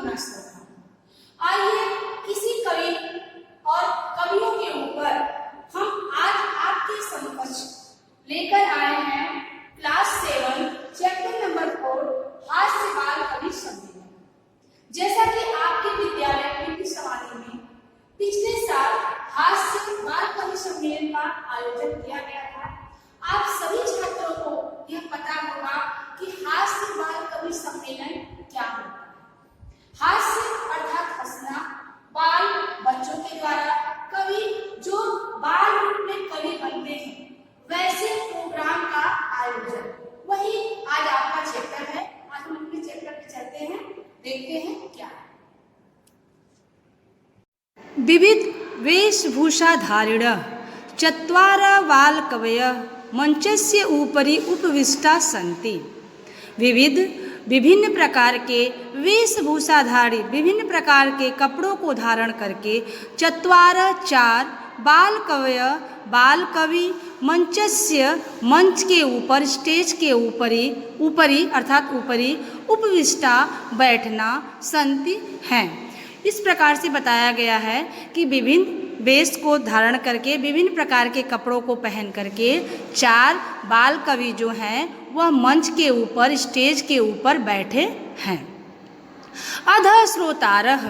पुनः श्रोता। आइए इसी कवि और कवियों के ऊपर हम आज आपके समक्ष लेकर आए हैं क्लास 7 चैप्टर नंबर 4 हास्य बाल कवि सम्मेलन। जैसा कि आपके विद्यालय पीटी सवानी में पिछले साल हास्य बाल कवि सम्मेलन का आयोजन किया गया था, आप सभी छात्रों को यह पता होगा कि हास्य बाल कवि सम्मेलन क्या होता है। हास्य अर्थात हंसना, बाल बच्चों के द्वारा, कवि जो बाल रूप में कवि बनते हैं, वैसे प्रोग्राम का आयोजन, वही आज आपका चैप्टर है। आज हम अपने चैप्टर पे चलते हैं, देखते हैं क्या है। विविध वेशभूषा धारिण चत्वार बाल कवयः मंचस्य ऊपरी उपविष्टा सन्ति। विभिन्न प्रकार के वेशभूषाधारी, विभिन्न प्रकार के कपड़ों को धारण करके चार बाल कवयः बाल कवि मंचस्य मंच के ऊपर, स्टेज के ऊपरी अर्थात ऊपरी उपविष्टा बैठना सन्ति हैं। इस प्रकार से बताया गया है कि विभिन्न वेश को धारण करके, विभिन्न प्रकार के कपड़ों को पहन करके 4 बाल कवि जो हैं वह मंच के ऊपर, स्टेज के ऊपर बैठे हैं। अधः श्रोतारः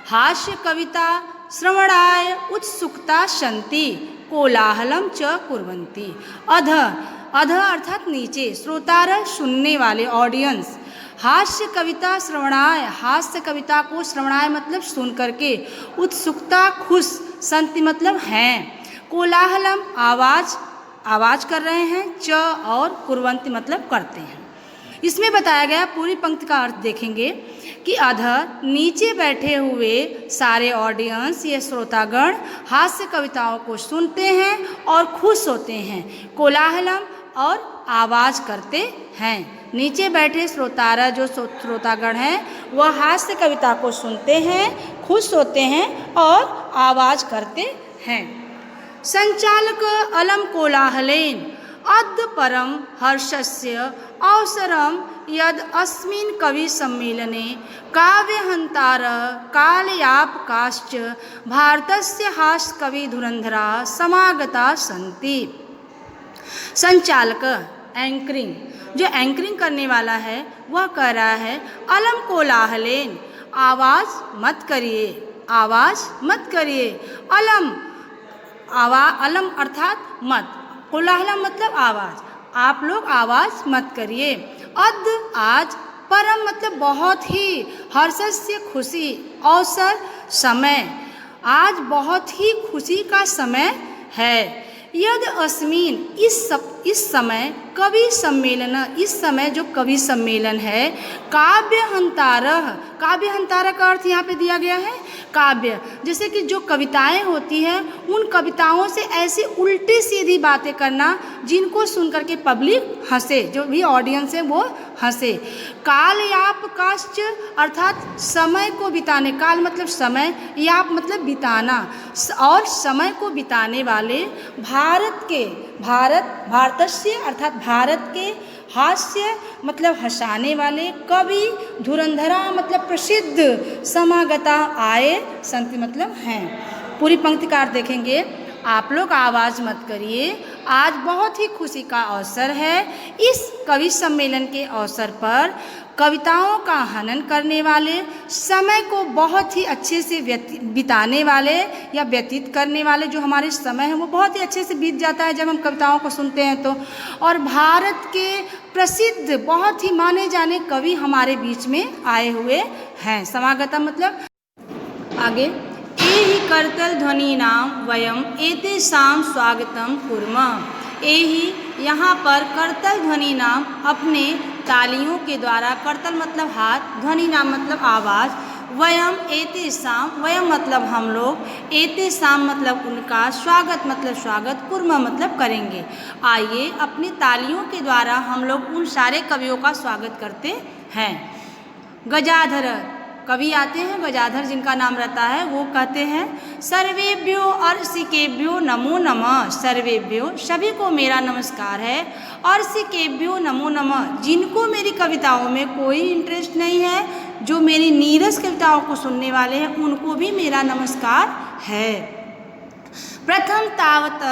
हास्य कविता श्रवणाय उत्सुकता सन्ति कोलाहलं च कुर्वन्ति। अधः अर्थात नीचे, श्रोतारः सुनने वाले, ऑडियंस, हास्य कविता श्रवणाय, हास्य कविता को श्रवणाय मतलब सुन करके, उत्सुकता खुश, संति मतलब हैं, कोलाहलम आवाज कर रहे हैं, च और कुर्वन्ति मतलब करते हैं। इसमें बताया गया, पूरी पंक्ति का अर्थ देखेंगे कि अधः नीचे बैठे हुए सारे ऑडियंस, ये श्रोतागण हास्य कविताओं को सुनते हैं और खुश होते हैं, कोलाहलम और आवाज करते हैं। नीचे बैठे श्रोतारा जो श्रोतागण हैं वह हास्य कविता को सुनते हैं, खुश होते हैं और आवाज करते हैं। संचालक अलम कोलाहलेन अद्य परम हर्षस्य अवसरम यद अस्मिन् कवि सम्मेलने काव्यहंतार कालयापकाश्च भारतस्य हास्य कवि धुरंधरा समागता सन्ति। संचालक एंकरिंग, जो एंकरिंग करने वाला है वह कह रहा है अलम कोलाहलेन, आवाज मत करिए, आवाज मत करिए। अलम अर्थात मत, कोलाहलम मतलब आवाज, आप लोग आवाज मत करिए। अद्य आज, परम मतलब बहुत ही, हर्षस्य खुशी, अवसर समय, आज बहुत ही खुशी का समय है। यद अस्मिन इस समय कवि सम्मेलन, इस समय जो कवि सम्मेलन है, काव्यहंतारः, काव्यहंतारः का अर्थ यहाँ पे दिया गया है काव्य, जैसे कि जो कविताएं होती हैं उन कविताओं से ऐसी उल्टी सीधी बातें करना जिनको सुन करके पब्लिक हंसे, जो भी ऑडियंस है वो हंसे। कालयापकाश्च अर्थात समय को बिताने, काल मतलब समय, याप मतलब बिताना, और समय को बिताने वाले भारतस्य अर्थात भारत के, हास्य मतलब हंसाने वाले, कवि धुरंधरा मतलब प्रसिद्ध, समागता आए, संति मतलब हैं। पूरी पंक्ति का अर्थ देखेंगे, आप लोग आवाज़ मत करिए, आज बहुत ही खुशी का अवसर है। इस कवि सम्मेलन के अवसर पर कविताओं का हनन करने वाले, समय को बहुत ही अच्छे से बिताने वाले या व्यतीत करने वाले, जो हमारे समय है वो बहुत ही अच्छे से बीत जाता है जब हम कविताओं को सुनते हैं तो। और भारत के प्रसिद्ध, बहुत ही माने जाने कवि हमारे बीच में आए हुए हैं। समागता मतलब आगे, एहि करतल ध्वनि नाम वयम एतेषां स्वागतम कुर्मः। एहि यहाँ पर करतल ध्वनि नाम अपने तालियों के द्वारा, करतल मतलब हाथ, ध्वनि नाम मतलब आवाज़, वयम एतेषां, वयम मतलब हम लोग, एतेषां मतलब उनका, स्वागत मतलब स्वागत, कुर्मः मतलब करेंगे। आइए अपनी तालियों के द्वारा हम लोग उन सारे कवियों का स्वागत करते हैं। गजाधर कवि आते हैं, गजाधर जिनका नाम रहता है, वो कहते हैं सर्वेभ्यो अर्षिकेभ्यो नमो नमः। सर्वेभ्यो सभी को मेरा नमस्कार है, अर्षिकेभ्यो नमो नमः जिनको मेरी कविताओं में कोई इंटरेस्ट नहीं है, जो मेरी नीरस कविताओं को सुनने वाले हैं उनको भी मेरा नमस्कार है। प्रथम तावत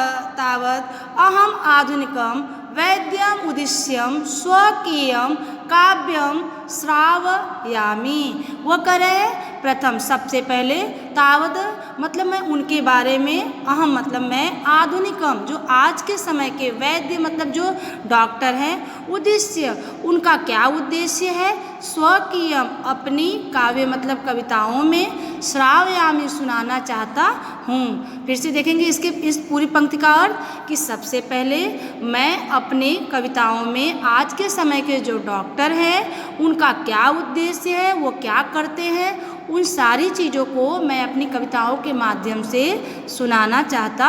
अहम आधुनिकम वैद्यम उद्देश्यम स्वकीयम काव्यम श्रावयामि। वो करे प्रथम सबसे पहले, तावत मतलब मैं उनके बारे में, अहम मतलब मैं, आधुनिकम जो आज के समय के, वैद्य मतलब जो डॉक्टर हैं, उद्देश्य उनका क्या उद्देश्य है, स्वकीयम अपनी, काव्य मतलब कविताओं में, श्रावयामि सुनाना चाहता हूँ। फिर से देखेंगे इसके इस पूरी पंक्ति का अर्थ कि सबसे पहले मैं अपने कविताओं में आज के समय के जो डॉक्टर हैं उनका क्या उद्देश्य है, वो क्या करते हैं, उन सारी चीज़ों को मैं अपनी कविताओं के माध्यम से सुनाना चाहता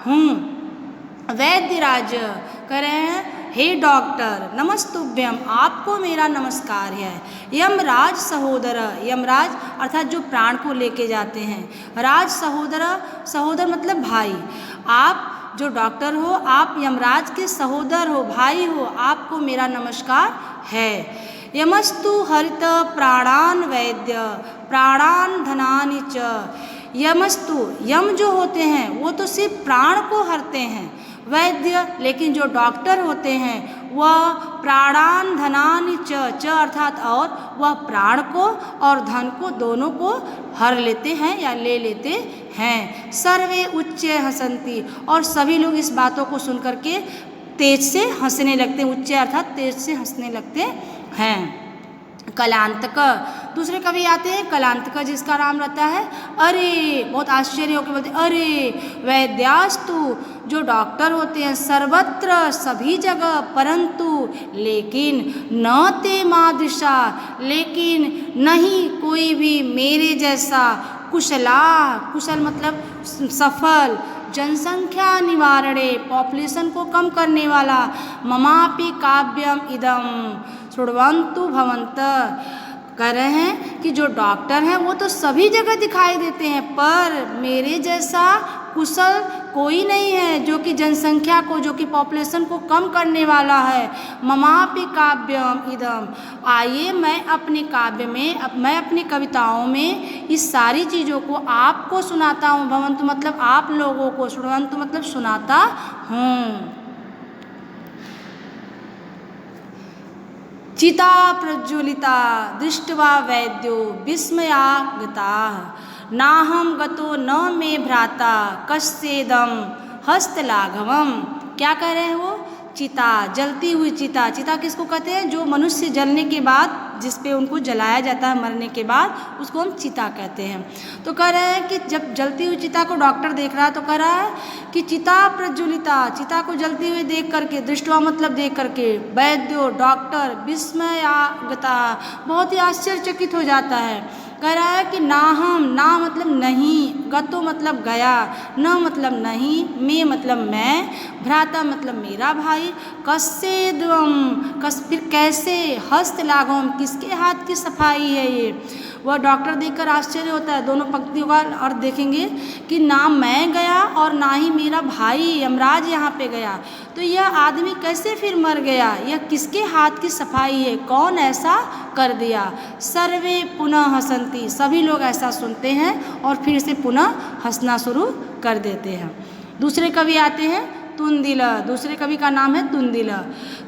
हूँ। वैद्यराज कह रहे हैं, हे डॉक्टर नमस्तुभ्यम, आपको मेरा नमस्कार है। यमराज सहोदर, यमराज अर्थात जो प्राण को लेके जाते हैं, राज सहोदर, सहोदर मतलब भाई, आप जो डॉक्टर हो आप यमराज के सहोदर हो, भाई हो, आपको मेरा नमस्कार है। यमस्तु हरित प्राणान वैद्य प्राणान धनानि च। यमस्तु, यम जो होते हैं वो तो सिर्फ प्राण को हरते हैं, वैद्य लेकिन जो डॉक्टर होते हैं वह प्राणान धनानि च अर्थात और, वह प्राण को और धन को दोनों को हर लेते हैं या ले लेते हैं। सर्वे उच्च हसंती, और सभी लोग इस बातों को सुन करके तेज से हंसने लगते हैं, उच्च अर्थात तेज से हंसने लगते हैं। कलांतक, दूसरे कवि आते हैं कलांतक जिसका नाम रहता है अरे, बहुत आश्चर्य होकर बोलते हैं, अरे वैद्यास्तु जो डॉक्टर होते हैं सर्वत्र सभी जगह, परंतु लेकिन न ते मादृशा, लेकिन नहीं कोई भी मेरे जैसा, कुशला, कुशल मतलब सफल, जनसंख्या निवारणे पॉपुलेशन को कम करने वाला, ममापि काव्यम इदम श्रुण्वन्तु भवन्त। कह रहे हैं कि जो डॉक्टर हैं वो तो सभी जगह दिखाई देते हैं, पर मेरे जैसा कुशल कोई नहीं है जो कि जनसंख्या को, जो कि पॉपुलेशन को कम करने वाला है। ममापि काव्यम इदम, आइए मैं अपने काव्य में, मैं अपनी कविताओं में इस सारी चीज़ों को आपको सुनाता हूँ। भवन्तु मतलब आप लोगों को, श्रुण्वन्तु मतलब सुनाता हूँ। चिता प्रज्वलिता दृष्ट्वा वैद्यो विस्मयागताः, नाहं गतो न मे भ्राता कस्येदं हस्तलाघवम्। क्या कह रहे हैं वो, चिता, जलती हुई चिता। चिता किसको कहते हैं, जो मनुष्य जलने के बाद, जिस पे उनको जलाया जाता है मरने के बाद, उसको हम चिता कहते हैं। तो कह रहे हैं कि जब जलती हुई चिता को डॉक्टर देख रहा है तो कह रहा है कि चिता प्रज्वलिता, चिता को जलती हुई देख करके, दृष्टवा मतलब देख करके, वैद्यो डॉक्टर विस्मयागता बहुत ही आश्चर्यचकित हो जाता है। कह रहा है कि नाहम, ना मतलब नहीं, गतो मतलब गया, न मतलब नहीं, मैं मतलब मैं, भ्राता मतलब मेरा भाई, कस्येद्वम कस फिर कैसे, हस्तलाघवम किसके हाथ की सफाई है ये। वह डॉक्टर देखकर आश्चर्य होता है। दोनों पंक्तियों का अर्थ देखेंगे कि ना मैं गया और ना ही मेरा भाई यमराज यहाँ पे गया, तो यह आदमी कैसे फिर मर गया, यह किसके हाथ की सफाई है, कौन ऐसा कर दिया। सर्वे पुनः हसंती, सभी लोग ऐसा सुनते हैं और फिर से पुनः हंसना शुरू कर देते हैं। दूसरे कवि आते हैं तुंदिल, दूसरे कवि का नाम है तुंदिल।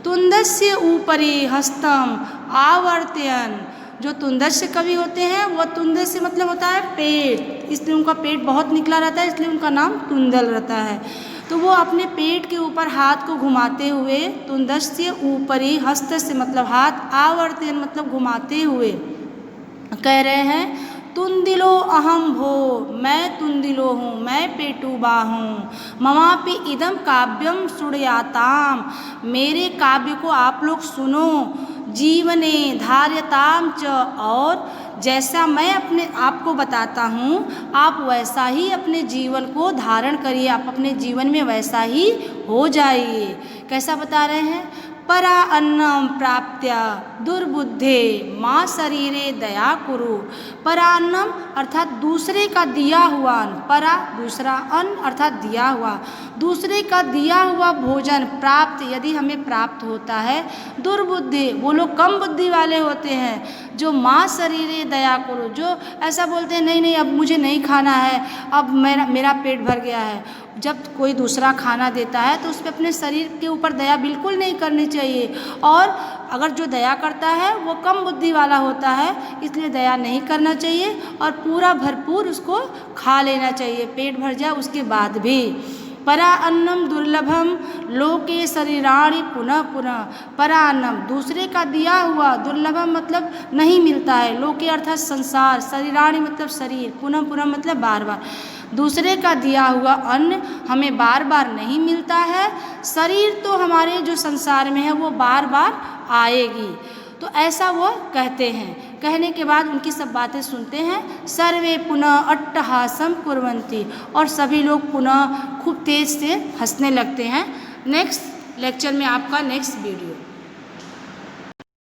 तुंदस्य ऊपरी हस्तम आवर्तयन, जो तुंदस्य कवि होते हैं वह, तुंदस्य मतलब होता है पेट, इसलिए उनका पेट बहुत निकला रहता है, इसलिए उनका नाम तुंदल रहता है। तो वो अपने पेट के ऊपर हाथ को घुमाते हुए, तुंदस्य ऊपरी, हस्त से मतलब हाथ, आवर्तयन मतलब घुमाते हुए कह रहे हैं तुंदिलो अहम भो, मैं तुंदिलो हूँ, मैं पेटूबा हूँ। ममापि इदम काव्यम श्रुण्वताम, मेरे काव्य को आप लोग सुनो। जीवने धार्यताम च, और जैसा मैं अपने आप को बताता हूँ आप वैसा ही अपने जीवन को धारण करिए, आप अपने जीवन में वैसा ही हो जाइए। कैसा बता रहे हैं, परा अन्नम प्राप्त्या दुर्बुद्धे माँ शरीरे दया कुरु। परा अन्नम अर्थात दूसरे का दिया हुआ अन्न, परा दूसरा, अन्न अर्थात दिया हुआ, दूसरे का दिया हुआ भोजन प्राप्त यदि हमें प्राप्त होता है, दुर्बुद्धि वो लोग कम बुद्धि वाले होते हैं, जो माँ शरीरे दया करो, जो ऐसा बोलते हैं नहीं नहीं अब मुझे नहीं खाना है, अब मेरा पेट भर गया है। जब कोई दूसरा खाना देता है तो उस पर अपने शरीर के ऊपर दया बिल्कुल नहीं करनी चाहिए, और अगर जो दया करता है वो कम बुद्धि वाला होता है, इसलिए दया नहीं करना चाहिए और पूरा भरपूर उसको खा लेना चाहिए, पेट भर जाए उसके बाद भी। परा अन्नम दुर्लभम लोके शरीराणि पुनः पुनः। परा अन्नम दूसरे का दिया हुआ, दुर्लभम मतलब नहीं मिलता है, लोके अर्थात संसार, शरीराणि मतलब शरीर, पुनः पुनः मतलब बार बार। दूसरे का दिया हुआ अन्न हमें बार बार नहीं मिलता है, शरीर तो हमारे जो संसार में है वो बार बार आएगी, तो ऐसा वो कहते हैं। कहने के बाद उनकी सब बातें सुनते हैं। सर्वे पुनः अट्टहासम कुर्वन्ति, और सभी लोग पुनः खूब तेज से हंसने लगते हैं। नेक्स्ट लेक्चर में आपका नेक्स्ट वीडियो।